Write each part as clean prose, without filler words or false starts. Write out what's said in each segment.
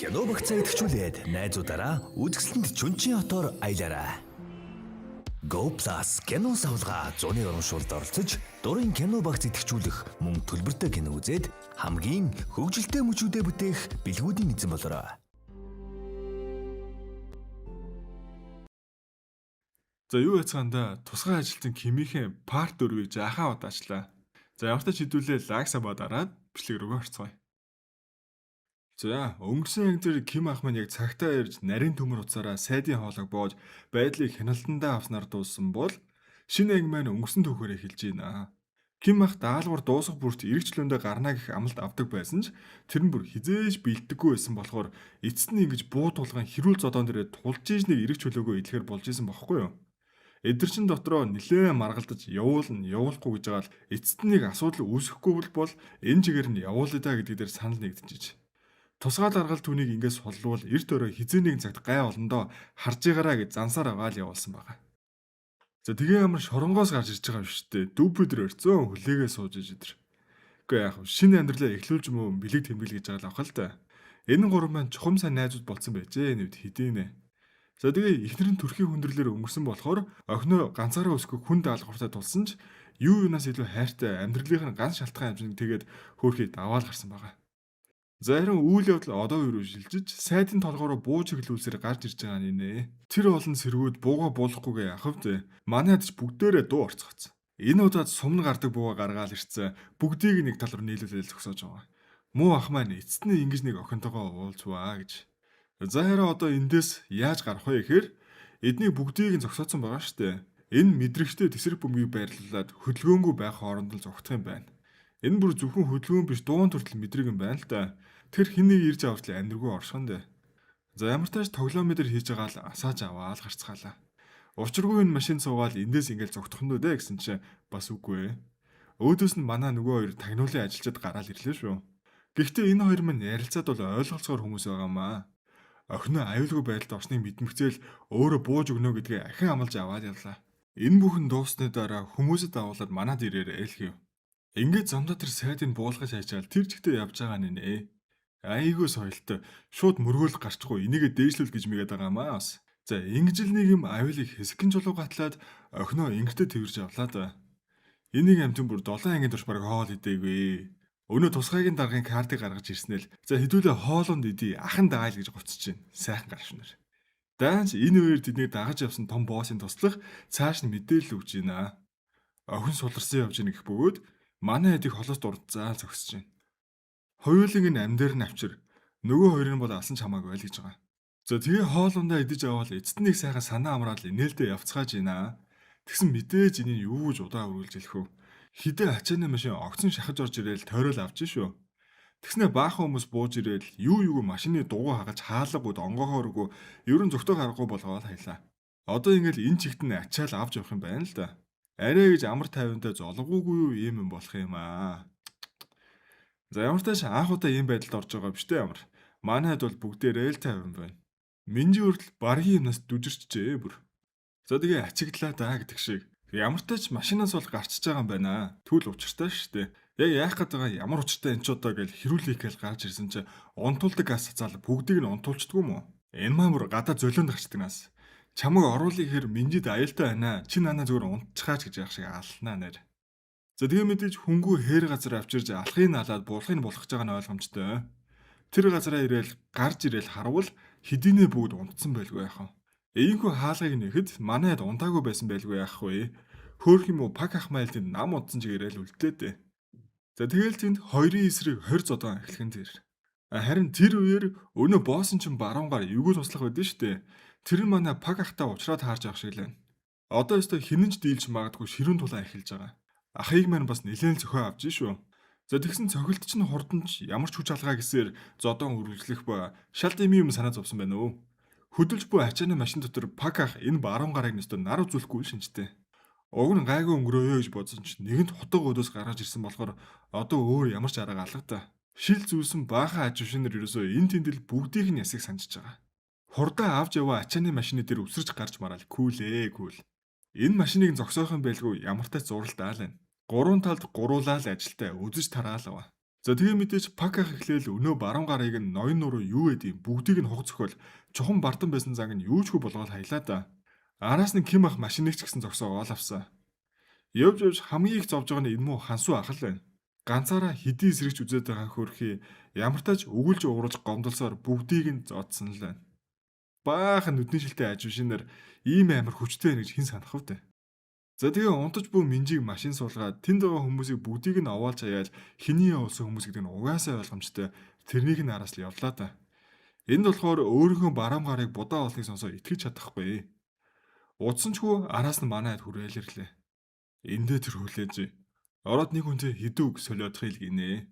Кино багцаа идэвхжүүлээд найзуудаараа үзэсгэлэнт Чүнчийн хотоор аялаарай. Go Plus кино савлгаа зуны урамшуулд оролцож, дурын кино багц идэвхжүүлэх мөн төлбөртэй кино үзээд хамгийн хөгжилтэй мөчүүдэд бүтээх бэлгүүдийн эзэн болоорой. За юу яцгаанда тусгай ажилтан Кимийн part 4-ийг жаахан удаачлаа. За ямар ч хэдүүлээ лайкса бадараад бичлэг рүү орцгоё. За өнгөрсөн янзэр Ким ах маань яг цагтаа ирж нарийн төмөр уцаараа сайдын хоолойг боож байдлыг хяналтандаа авснаар дууссан бол шинэ анги маань өнгөрсөн түүхээрээ хэлж байна. Ким ах даалгавар дуусах бүрт эргэжлөндөө гарна гэх амлалт авдаг байсан ч тэр нь бүр хизээж бэлдэггүй байсан болохоор эцэст нь ингэж буу тулган хэрүүл зодоон дээрээ тулж ийж нэг эргэж чөлөөгөө идэхээр болж исэн бохоггүй юу? Эдгэрчин дотроо нилээн маргалдаж явуулахгүй гэж байгаа л эцэст нь нэг асуудал үүсэхгүй бол энэ чигээр нь явуулъя да гэдэг дээр санал нэгдчихэж. Тусгаал аргал түүнийг ингээс суллуул эрт өрөө хизээ нэгэн цагт гай олондоо харж байгаараа гэж зансаар аваад явуулсан байгаа. За тэгээ ямар шоронгоос гарч ирж байгаа юм шүү дээ. Дүүпүдэр өрцөн хүлээгээ сууж иж идэр. Гэхдээ яг шинэ амьдралаа эхлүүлж мөө бэлэг тэмдэглэж гэж байгаа л авах л та. Энэ гурван маань чухам сайн найзууд болсон байжээ нэвд хэдийнэ. За тэгээ эхнэр нь төрхийн хүндрэлээр өнгөрсөн болохоор охиноо ганцаараа өсгөх хүн даалгавартай тулсан ч юу юунаас илүү хайртай амьдралынх нь ганц шалтгаан хэмжээнд тэгээд хөөрхий даваал гарсан байгаа. За харин үйл явдал одоо юу шилжиж сайдын толгоороо бууж хөглүүлсээр гарч ирж байгаа нэ. Тэр олон сэргүүд бууга буулахгүйгээ ахавд манайд ч бүгдээрээ дуу орцгоцсон. Энэ удаад сумн гардаг бууга гаргаал ирсэн бүгдийг нэг тал руу нийлүүлэл зогсоож байгаа. Муу ах маань эцэст нь ингэж нэг охинтойгоо уулзваа гэж. За харин одоо эндээс яаж гарах вэ гэхээр эдний бүгдийг нь зогсооцсон байгаа штэ. Энэ мэдрэгчтэй тесрэг бөмбөгийг байрлуулад хөдөлгөөнгүй байх хооронд л зогтох юм байна. Энэ бүр зөвхөн хөдөлгөөн биш дуун төртөл мэдрэг юм байна л да. Тэр хэнийг ирж авч амьдргүй оршхон дээ. За ямар тааш тоглоомедэр хийж байгаа л асааж аваал гарцгаалаа. Учиргүй энэ машин суугаад эндээс ингээл зогтох нь үү гэсэн чинь бас үгүй ээ. Өөдөөс нь манай нөгөө хоёр тагнуулын ажилчид гараал ирлээ шүү. Гэхдээ энэ хоёр маань ярилцаад бол ойлголцоор хүмүүс байгаамаа. Охиноо аюулгүй байдалд орсныг мэдмэгцээл өөрөө бууж өгнө гэдгээ ахин амлаж аваад явлаа. Энэ бүхэн дуусны дараа хүмүүсэд агуулад манад ирээрэй л гэв. Ингээд замдаа тэр сайдыг буулгаж хайчаал тэр чигтээ явж байгаа нэ. Айгүй соёлтой. Шууд мөргөөл гарчгүй энийгээ дээшлүүл гэж мэгээд байгаамаа бас. За ингэж л нэг юм аюулыг хэсгэн жолоо гатлаад охиноо ингэртэ тэрж авлаа да. Энийг амтэн бүр 7 ангийн турш баг хоол идээгүй. Өнөө тусгайгийн даргын картыг гаргаж ирснээр за хэдүүлээ хоолонд идий ахан даал гэж гоцож байна. Сайхан гаршнаар. Даанч энэ үеэр тэднийг дагаж явсан том боссын туслах цааш нь мэдээлэл өгч байна. Охин суларсан явж ийн гэх бөгөөд манай хэдийг холоос дурдцаал зогсож байна. Хоёулын энэ амьдэр нь авчир. Нөгөө хоёрын бол алсан ч хамаагүй л гэж байгаа. За тэгээ хоолундаа идэж аваад эцэст нэг сайхан санаа амраал инээлдэ явцгааж байна. Тэгсэн мэдээж энийг юу гэж удаа үргэлж хэлэх вэ? Хидэ ачааны машин огцон шахаж орж ирээл тойрол авч шүү. Тэгснэ баахан хүмүүс бууж ирээл юу юуг машины дугуй хагаж хаалгагууд онгоохооргүй ерөн зөвхөн харахгүй болгоод хайлаа. Одоо ингээл энэ чигт нь ачаал авч явах юм байна л да. Арай гэж амар тайвантай золгоогүй юу юм болох юм аа. За ямар тааш анх удаа ийм байдалд орж байгаа биш үү ямар. Манайд бол бүгдээрээ л тайван байна. Минжи хүртэл баргийн юмнаас дүжирчжээ бүр. За тэгээ ачигдлаа даа гэдэг шиг. Ямар тач машинаас бол гарчиж байгаа юм байна. Түл учиртай шүү дээ. Яг яах гээд байгаа ямар учиртай энэ ч удаа гэж хэрүүлэх гээл гарч ирсэн чи унтуулдаг газ цацаал бүгдийг нь унтуулчдгүй мó. Энэ маамар гадаа зөлөөнд гарчдаг нас. Чамайг оруулах хэр минжид аюултай байна. Чи нанаа зүгээр унтчихаач гэж яах шиг алнаа нэр. За тэгээ мэдээж хөнгүү хээр газар авчирж алхыг алаад булахыг болгож байгаа нь ойлгомжтой. Тэр газараа ирээл гарч ирээл харвал хэдийнэ бүгд унтсан байлгүй яах вэ? Ийхүү хаалгыг нэхэд манайд унтаагүй байсан байлгүй яах вэ? Хөөх юм уу пак ах майлтанд нам унтсан чигээрэл үлдээ дээ. За тэгэл тэнд хоёрын эсрэг 20 зодон эхлэх нь тэр. Харин тэр үеэр өнөө боосон ч баруунгаар эвгүй туслах байдэн штэ. Тэр нь манай пак ахтаа уучраад хаарж явах шиг лээ. Одоо өстө хинэнч дийлж магадгүй ширүүн тулаан эхэлж байгаа. Ахыг маань бас нэлээд зөхөө авч шүү. За тэгсэн цохилт чинь хурданч ямар ч хүч алгаа гэсээр зодон үргэлжлэх ба шалт юм санаа зовсон байна уу? Хөдөлж буй ачааны машин дотор пак ах энэ баруун гараг нэстэ нар үзүүлэхгүй шинжтэй. Уг нь гайгүй өнгөрөөё гэж бодсон ч нэгэнт хотог өдөөс гаргаж ирсэн болохоор одоо өөр ямар ч арга алга та. Шил зүүсэн баахан аж шинээр ерөөсөө энэ тэндэл бүгдийг нь ясыг санджиж байгаа. Хурдаа авч яваа ачааны машины дээр өсөрч гарч мараал күүлээ күүл. Энэ машиныг зогсоох юм байлгүй ямар тач зуралдаа л байна. Гурван талд гуруулаа л ажилтаа үзэж тараалав. За тэгээ мэдээж пак ах эхлээл өнөө баруун гарыг нь ноён нуруу юу гэдэг бүгдийг нь хуг зөхөөл чухам бардам байсан занг нь юучгүй болгоод хаялаа да. Араас нь Ким ах машиныг ч гэсэн зогсоо оол авсан. Явж явж хамгийн их зовж байгаа нь энэ муу Хансуу ах л байна. Ганцаараа хэдий сэрэгч үзээд байгаа хөрхий ямар тач өгүүлж уурж гомдолсоор бүгдийг нь зодсон л байна. Баахан нүдний шилтэй ажившинээр ийм амар хүчтэй байна гэж хэн санах вэ? За тэгээ унтаж буй Минжийг машин суулгаад тэнд байгаа хүмүүсийг бүгдийг нь овоолж хаяал хэний явуулсан хүмүүс гэдэг нь угаасаа ойлгомжтой. Тэрнийг нь араас л явлаа да. Энд болохоор өөрийнхөө баруун гарыг будаа олныг сонсоод итгэж чадахгүй. Удсан ч хүү араас нь манайд хүрээл ирлээ. Эндээ тэр хүлээж ороод нэг хүнтэй хідүүг солиодох ил гинэ.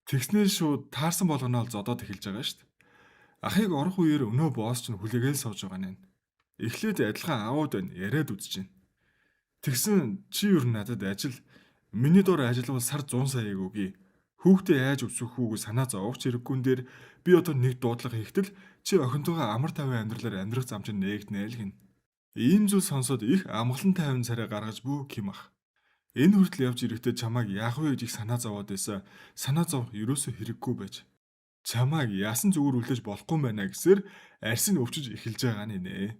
Тэгснээр шууд таарсан болгоно л зодоод эхэлж байгаа шүү дээ. Ахыг орох үеэр өнөө босс ч хүлээгээл сууж байгаа нэ. Эхлээд адилхан аауд байна яриад үзэж байна. Тэгсэн чи юу надад ажил миний дор ажиллавал сар 100 саяг өгье. Хүүхдээ яаж өсгөх хүүг санаа зовж хэрэггүйн дээр би одоо нэг дуудлага хийхдээ чи охинтойгоо амар тавин амьдралаар амьдрах зам чинь нээгднэ л гин. Ийм зүйл сонсоод их амгалан тайван царай гаргаж бүү Ким ах. Энэ хүртэл явж ирэхдээ чамайг яах вэ гэж их санаа зовоод байсан. Санаа зовох ерөөсөө хэрэггүй байж. Чамайг яасан зүгээр үлдээж болохгүй байна гэсээр арсын өвчөж эхэлж байгаа нэ.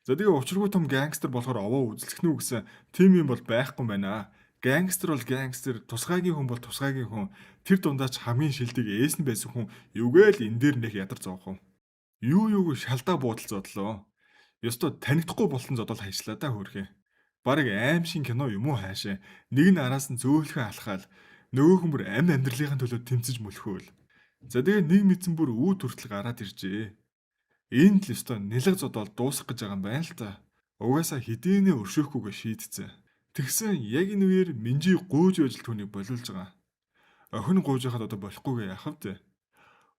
За тэгээ учиргүй том гангстер болохоор овоо үзэлцэх нү гэсэн тим юм бол байхгүй байна. Гангстер бол гангстер, тусгайгийн хүн бол тусгайгийн хүн. Тэр дундаа ч хамгийн шилдэг ээс нь байсан хүн юугээл энэ дээр нэх ядар зовх юм. Юу шалдаа буудал зодлоо. Ёстой танигдахгүй болтон зодол хайшлаа да хөөрхөө. Бараг аим шин кино юм уу хаашаа. Нэг нь араас нь зөөлхөн алхаал нөгөө хүн бүр амь амьдралынхаа төлөө тэмцэж мөлхөөл. За тэгээ нэг мэдсэн бүр үүд хүртэл гараад иржээ. Энд л ёстой нэлэг зодол дуусах гэж байгаа юм байна л та. Угаасаа хэдийнэ өршөөхгүйгээ шийдсэн. Тэгсэн яг энэ үеэр Минжи гуйж байж түүнийг болиулж байгаа. Охин гуйж хахад одоо болохгүйгээ яах вэ?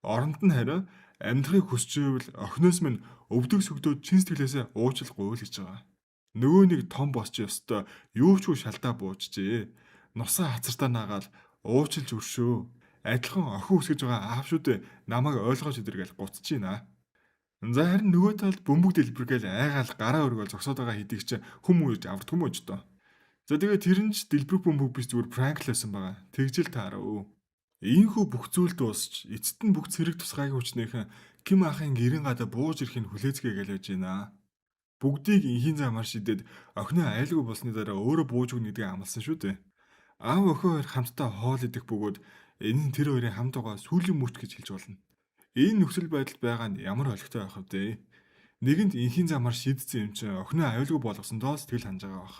Оронд нь харин амьдрахыг хүсчээвэл охиноос минь өвдөг сүгдөөд чин сэтгэлээсээ уучлал гуйл гэж байгаа. Нөгөө нэг том босч ёстой юу ч шалдаа буужжээ. Нусаа хацартаа наагаал уучлж өршөө. Адилхан охин үсгэж байгаа аав шүү дээ. Намайг ойлгооч өдөргээл гутж гинэ. За харин нөгөө талд бөмбөг дэлбэргээл айгаал гараа өргөөл зогсоод байгаа хэдийг чи хүмүүж авдг юм уу ч доо. За тэгээ тэр нь ч дэлбэрэх бөмбөг биш зүгээр пранклсэн байгаа. Тэгжэл таарав. Ийхүү бүх зүйл дуусч эцэст нь бүх цэрэг тусгайг хүчнийхэн Ким ахын гэрэн гадаа бууж ирэхийг хүлээцгээе гэж байж байна. Бүгдийг инхийн замаар шидэд охиноо айлгүй болсны дараа өөрөө бууж өгнө гэдгийг амласан шүү дээ. Аав охин хоёр хамтдаа хоол идэх бөгөөд энэ нь тэр хоёрын хамт байгаа сүүлийн мөч гэж хэлж болно. Энэ нөхцөл байдалд байгаа нь ямар олигтой байх вэ? Нэгэнд инхийн замаар шийдсэн юм чинь охиноо аюулгүй болгосондоо сэтгэл ханаж байгаа бах.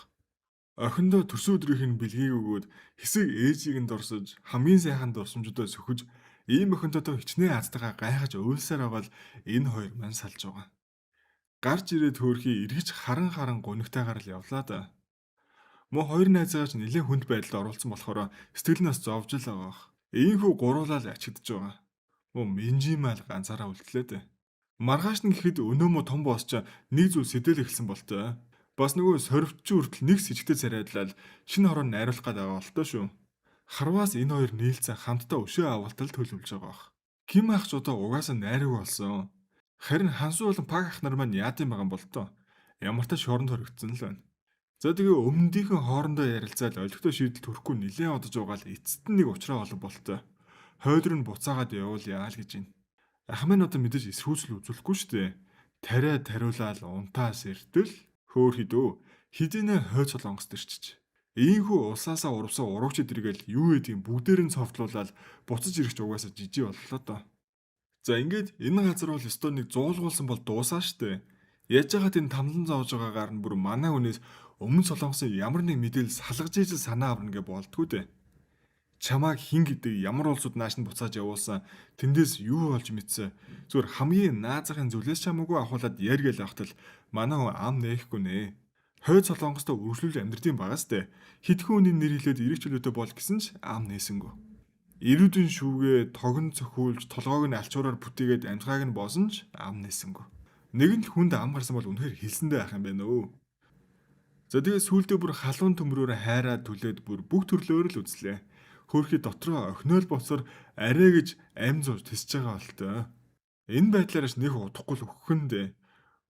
Охиндоо төрсөн өдрийнх нь бэлгийг өгөөд хэсэг ээжийг нь дурсаж хамгийн сайхан дурсамжуудаа сөхөж ийм охинтойгоо хичнээн азтайгаа гайхаж уйлсаар байгаа л энэ хоёр мань салж байгаа. Гарч ирээд хөөрхий эргэж харан гунигтайгаар л явлаа да. Мо хоёр найзаач нэлээд хүнд байдалд оруулсан болохоор сэтгэл нас зовж л байгаа бах. Ийхүү гуруулаад ачигдж байгаа. Мөн Минжимал ганцаараа үлдлээ дээ. Маргааш нь гэхэд өнөө мо том босч нэг зүйл сэтэл эхэлсэн болтой. Бас нөгөө сорвч хүртэл нэг сэжигтэй царайдлал шинэ хорон найруулах гээд байгаа болтой шүү. Харваас энэ хоёр нийлцэн хамтдаа өшөө авалтал төлөвлөж байгаа бах. Ким ах ч одоо угаасаа найраг болсон. Харин Хансуу болон Пак ах нар маань яад юм байгаа болтой. Ямар ч шоронд хоригдсон л байна. За тэгээ өмнөдийнхэн хоорондоо ярилцаад олигтой шийдэл төрөхгүй нэлээд одож байгаа л эцэст нь нэг уучраа олох болтой. Хойдор нь буцаагаад явуулъя л гэж байна. Ах маань одоо мэдээж эсрүүцэл үзүүлэхгүй шүү дээ. Тариулаад унтаас эртэл хөөхий дөө хидийнэ хойд солонгост ирчиж. Ийхүү улсаасаа урвсан урагчд иргээл юу гэдгийг бүгдээр нь цовтлуулаад буцаж ирэх угаасаа жижиг боллоо доо. За ингээд энэ газар бол өстой нэг зуулгуулсан бол дуусаа штэ. Яаж яагаад энэ тамлан зоож байгаагаар нь бүр манай хүнээс өмнө солонгосын ямар нэг мэдээлэл салгаж ижил санаа авна гэж болдгоо дээ. Чамааг хин гэдэг ямар улсууд нааш нь буцааж явуулсан тэндээс юу болж мэдсэн зүгээр хамгийн наазахын зүйлээс чамаагүй авахуулаад яргээл авахтал манай хүн ам нээхгүй нэ. Хойд солонгостой үргэлжлүүл амьдрдсан багаас тэ хитгэн үний нэр хэлээд ирэх чөлөөтэй бол гэсэн ч ам нээсэнгүү. Ирүүдэн шүүгээ тогн цохиулж толгойг нь алчуураар бүтээгээд амтгааг нь боосон ч ам нээсэнгүү. Нэгэн л хүнд ам гарсан бол үнэхээр хэлсэндээ ах юм байна өө. За тэгээ сүүлдээ бүр халуун төмрөөр хайраад түлээд бүр бүх төрлөөр л үзлээ. Хөөрхий дотроо охинол боцоор арай гэж ам зууж тисэж байгаа болтой. Энэ байдлаарч нэг удахгүй л өгөхөндөө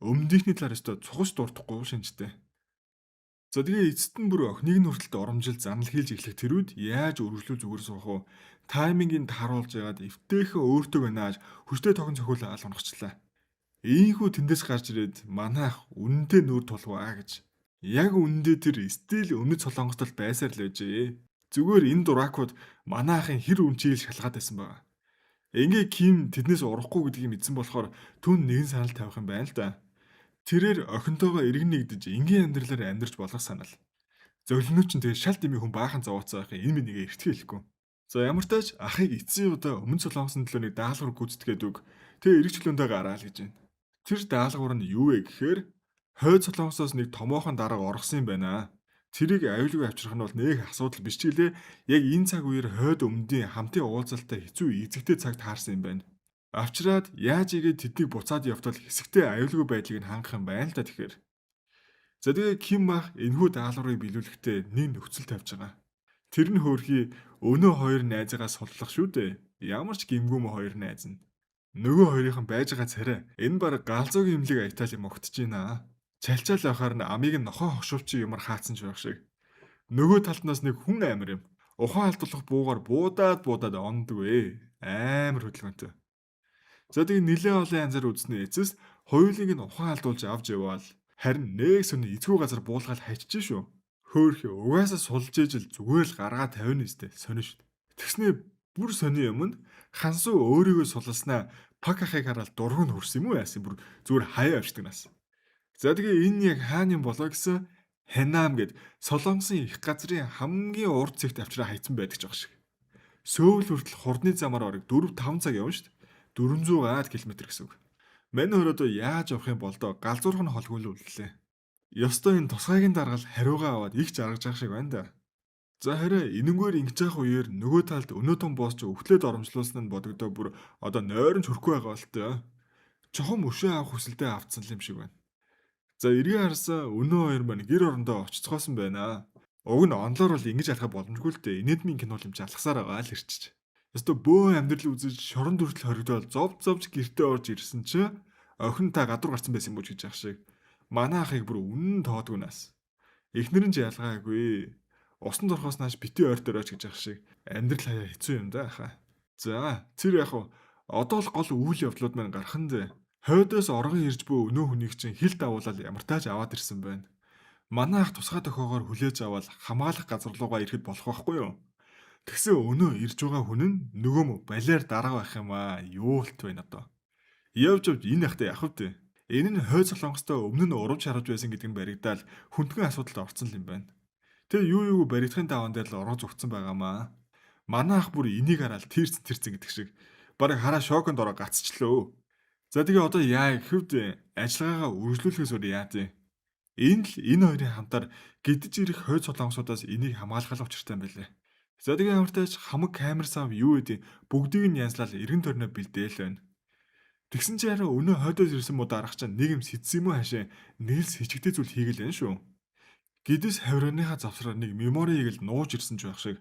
өмнөдийнхний талаар өстө цухаж дуртахгүй шинжтэй. За тэгээ эцэст нь бүр охиныг нь хүртэлд оромжил занал хийж эхлэх тэрүүд яаж өргөжлөө зүгээр суух вэ? таймингийг тааруулж ягаад эвтэйхэн өөртөө гэнэж хүчтэй тогон цохиулаа алгоногчлаа. Ийхүү тэндээс гарч ирээд манайх үнэндээ нүүр тулваа гэж. Яг үнэндээ тэр стил өмнөд Солонгост байсаар л байжээ. Зүгээр энэ дуракууд манайхын хэр үнчийг шалгаад байсан байгаа. Ингээ Ким тэднээс урахгүй гэдгийг мэдсэн болохоор түн нэгэн санал тавих юм байна л да. Тэрээр охинтойгоо иргэн нэгдэж энгийн амьдралаар амьдарч болох санал. Зөглөнөө ч тэгээ шал дэмий хүн баахан зовооцоо байхын энэ минийгээ эртгэ хэлэхгүй. За ямар ч тач ахыг эцсийн удаа өмнө Солонгосын төлөө нэг даалгавар гүйцэтгээд өг. Тэгээ эргэж хөлөндөө гараа л гэж байна. Тэр даалгавар нь юу вэ гэхээр хойд Солонгосоос нэг томоохон дарга оргосон юм байна. Тэрийг аюулгүй авчрах нь бол нэг асуудал биш ч гэлээ яг энэ цаг үеэр хойд өмнөдийн хамтын уулзалтаа хэцүү эзэгтэй цаг таарсан юм байна. Авчраад яаж игээд тэднийг буцаад явтал хэсэгтэй аюулгүй байдлыг нь хангах юм байна л да тэгэхээр. За тэгээ Ким мах энэхүү даалгаврыг биелүүлэхдээ нэг нөхцөл тавьж байгаа. Тэр нь хөөрхий өнөө хоёр найзаагаа суллах шүү дээ. Ямар ч гимгүүм хоёр найз нь. Нөгөө хоёрынхан байж байгаа царай энэ баг галзуугийн имлэг аятал юм огтж байна. Чалчаал байхаар нь амийг нь нохоо хошуулчих юмар хаацсан ч байх шиг. Нөгөө талднаас нэг хүн амир юм. Ухаан алдуулах буугаар буудаад ондгүй. Амар хөдөлгөөнтэй. За тэгээ нэлээд олон янзаар үзсний эцэс хоёулыг нь ухаан алдуулж авч яваал. Харин нэг сүний эцгүү газар буулгаад хайчиж шүү. Хөөхий угаасаа сулж ижил зүгээр л гаргаа тавина өстэй сонио шүү. Тэгснээ бүр сонио юм нь хансуу өөрийгөө сулласнаа пак ахыг хараад дургу нь хөрс юм уу яасан бүр зүгээр хаяа авчдаг нас. За тэгээ энэ яг хаана юм болоо гэсэн Хэнам гэд Солонгосын их газрын хамгийн урд зэгт авчраа хайцсан байдаг ч баг шиг. Сөүл хүртэл хурдны замаар орог 4-5 цаг явна шүү дээ. 400 км гэсэн үг. Мань өрөөдөө яаж явах юм бол доо галзуурх нь холгуулууллаа. Ёстой энэ тусгайгийн даргал хариугаа аваад их жаргаж байгаа шиг байна да. За хараа энэнгээр ингэж явах үеэр нөгөө талд өнөө том боос ч өвтлөөд оромжлуулсан нь бодогдоо бүр одоо нойрон чөрөхгүй байгаа бол тоо. Чохом өшөө авах хүсэлтэд автсан юм шиг байна. За эргээ харсан өнөө хоёр маань гэр орондоо очицгоосон байна. Уг нь онлоор бол ингэж алхах боломжгүй л дээ. Инэдмийн кино юм чи алхасаар байгаа л ирчих. Ёстой бөө амьдрал үзэж шорон дүртэл хоригдоод зовж гэртээ орж ирсэн чи охин та гадуур гарсан байсан юм уу гэж яах шиг. Манай ахыг бүр үнэн тоодгүй нас. Эхнэр нь ч ялгаагүй. Усанд орохоос нааш бити ойртойрооч гэж яах шиг амьдрал хаяа хэцүү юм да хаа. За тэр яг одоо л гол үйл явдлууд маань гархан дээ. Хойдоос оргон ирж буй өнөө хүнийг чинь хил давуулаад ямартааж аваад ирсэн байна. Манай ах тусгай тохоогоор хүлээж аваад хамгаалах газар руугаа ирэхэд болох байхгүй юу? Тэгсэн өнөө ирж байгаа хүн нь нөгөө мө балиар дарга байх юм аа. Юулт байна одоо. Явж энэ ахтай явах вэ? Энэ нь хойд Солонгостой өмнө нь урам шарж байсан гэдэг нь баригдаал хүндгэн асуудалд орсон юм байна. Тэг юу баригдахын даван дээр л ороо зүгтсэн байгаамаа. Манай ах бүр энийг хараад тэрцэн гэдэг шиг барыг хараа шоконд ороо гацчлаа. За тэгээ одоо яа гэвд ажиллагаагаа үргэлжлүүлэхээс өөр яа тий. Энэ хоёрын хамтаар гидэж ирэх хойд Солонгосоодоос энийг хамгаалах учиртай юм байлээ. За тэгээ хамартаач хамаг камер сав юу гэдэг бүгдийг нь янзлал эргэн тойрноо бэлдээл байна. Тэгсэн чи хараа өнөө хойдоос ирсэн муу дарах чинь нэг юм сэтсэн юм уу хашаа нийлс хичгдээ зүйл хийгээл байна шүү. Гидэс хаврааныхаа завсраар нэг меморийг л нууж ирсэн ч байх шиг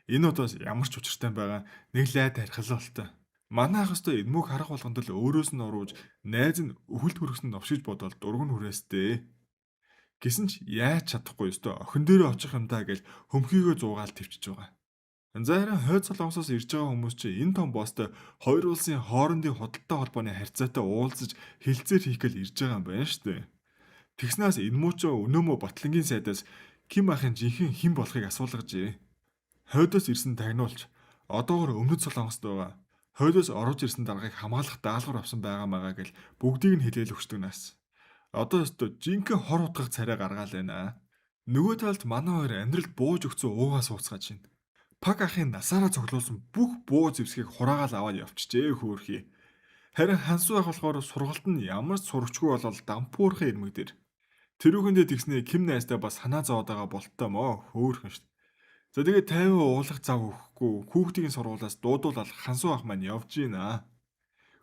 энэ удаас ямар ч учиртай байгаа нэг лай тархилалтай. Манай ах өстой эдмөг харах болгонд л өөрөөс нь урууж найз нь өвөлт хөргөсөнд новшиж бодвол дургуун хүрээстэй. Гэсэн ч яаж чадахгүй өстой охин дээрээ очих юм даа гэж хөмхийгөө зуугаал төвчж байгаа. Зарим хойд Солонгосоос ирж байгаа хүмүүс чи энэ том боостой хоёр улсын хоорондын худалдаа холбооны харьцаатай уулзаж хилцээр хийх гээл ирж байгаа юм байна штэ. Тэгснээс энэ муу ч өнөөмө Батлангийн сайдаас Ким ахын жинхэнэ хэн болохыг асуулгажээ. Хойдоос ирсэн тагнуулч одоогор өмнөд Солонгост байгаа. Хойдоос орж ирсэн даргаыг хамгаалах даалгавар авсан байгаа гэл бүгдийг нь хэлээл өгчдөг нас. Одоо өстө жинхэнэ хор утгах царай гаргаал байна. Нөгөө талд манай хоёр амьдралд бууж өгсөн уугаа сууцгааж байна. Пак ахын насаараа цоглуулсан бүх буу зэвсгийг хураагаал аваад явчихжээ хөөхий. Харин хансуу ах болохоор сургалт нь ямар ч сурагчгүй болол дампуурхан ирмэг дээр. Тэрүүхэндээ тэгснээ Ким найстай бас санаа зовоод байгаа болттой мó хөөхөн шүү. За тэгээ 50 уулах зав өгөхгүй хүүхдийн сургуулиас дуудуулаад хансуу ах маань явж гинэ.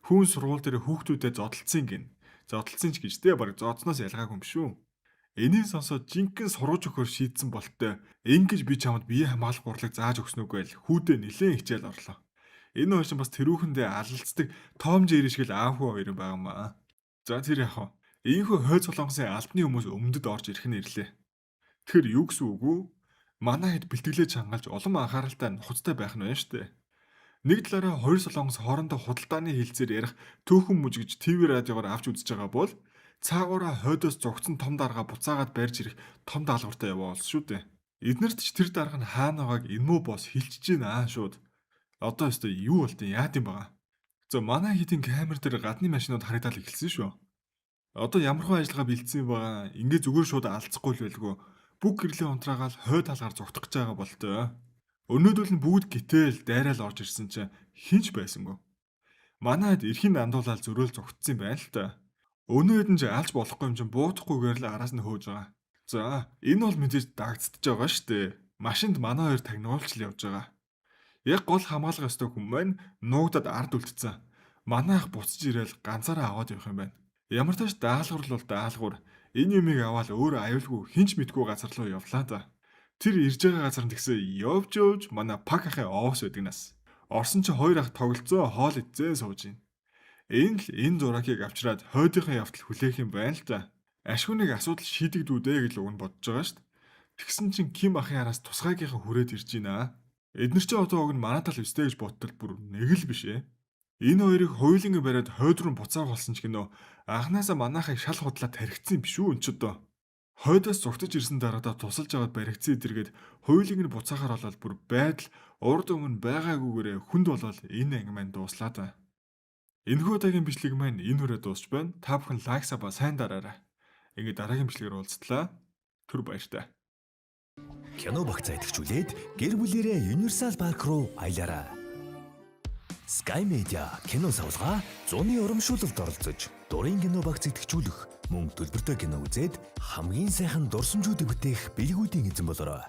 Хүн сургууль дээр хүүхдүүдэд зодтолцсон гин. Зодтолцсон ч гэжтэй баг зодсноос ялгаагүй юм шүү. Энийг сонсоод жинхэнэ сурууч өгөхөр шийдсэн болттой. Ингэж би чамд бие хамгаалах гурлыг зааж өгснөгүй л хүүдээ нэлээд хичээл орлоо. Энэ хоёр ч бас тэрүүхэндээ алалцдаг Том Жери шиг л аав хүү хоёр юм байгаамаа. За тэр яах вэ? Ийхүү хойд Солонгосын албаны хүмүүс өмнөд орж ирэх нь ирлээ. Тэгэхээр юу гэсэн үг вэ? Манай хэд бэлтгэлээ чангалж улам анхааралтай нухацтай байх нь байна штэ. Нэг талаараа хоёр солонгос хоорондоо худалдааны хилцээр ярих түүхэн мужигч ТV радиогоор авч үзэж байгаа бол цаагаараа хойдоос зогцсон том дарга буцаагаад барьж ирэх том даалгавартай яваа болсон шүү дээ. Эднэрт ч тэр дарга нь хаана байгааг инмүү босс хилчиж байна шууд. Одоо өстө юу болтын яад юм байгаа. За манай хэдийн камер дээр гадны машинууд харагдаад эхэлсэн шүү. Одоо ямархуу ажиллагаа бэлдсэн байгаа. Ингээ зүгээр шууд алдахгүй л байлгүй. Бүх гэрлийн унтраагаал хойд талгаар зогтох гэж байгаа болтой. Өнөөдөр нь бүгд гитэл дайраал орж ирсэн чинь хинч байсангүй. Манайд эрхийн андуулаад зөрөөл зогтсон юм байна л та. Өнөөдөр нь ч алж болохгүй юм чинь буутахгүйгээр л араас нь хөөж байгаа. За энэ бол мэдээж дагдцдж байгаа шүү дээ. Машинд манай хоёр тагнуулч л явж байгаа. Яг гол хамгаалах ёстой хүн маань нуугдад ард үлдсэн. Манайх буцаж ирээл ганцаараа аваад явах юм байна. Ямар ч тааш даалгавар бол даалгавар. Энэ юмыг аваад өөр аюулгүй хинч мэдгүй газар руу явлаа да. Тэр ирж байгаа газар нь тэгсэн явж манай пак ахын оос байдаг нас. Орсон чи хоёр ах тоглолцоо хоол идзээ сууж гин. Энэ зурагыг авчираад хойдынхаа явтал хүлээх юм байна л да. Ашгүй нэг асуудал шийдэгдүүдээ гэж уг нь бодож байгаа шүү дээ. Тэгсэн чинь Ким ахын араас тусгайгийнхаа хүрээд ирж байна. Эднэр чи одоо уг нь манай тал өстэй гэж бодтол бүр нэг л биш ээ. Энэ хоёрыг хоёуланг бариад хойд руу буцаах болсон ч гинөө анханасаа манайхыг шал худлаа тархицсан биш үү энэ ч одоо. Хойдоос зугтаж ирсэн дараадаа тусалж аваад баригдсан эдэргээд хоёуланг нь буцаахаар болоод бүр байдал урд өмнө байгаагүйгээрээ хүнд болоод энэ анги маань дууслаа да. Энэхүү удаагийн бичлэг маань энэ хүрээ дуусч байна. Та бүхэн лайксаа ба сайн дараарай. Ингээ дараагийн бичлэгээр уулзтлаа. Түр баяртай. Кино багцаа идэвхжүүлээд гэр бүлэрээ Universal Park руу аялаарай. Sky Media кино савлгаа зуны урамшуулалд оролцож, дурын кино багц идэвхжүүлэх, мөн төлбөртэй кино үзээд хамгийн сайхан дурсамжуудыг бүтээх бэлгүүдийн эзэн болоорой.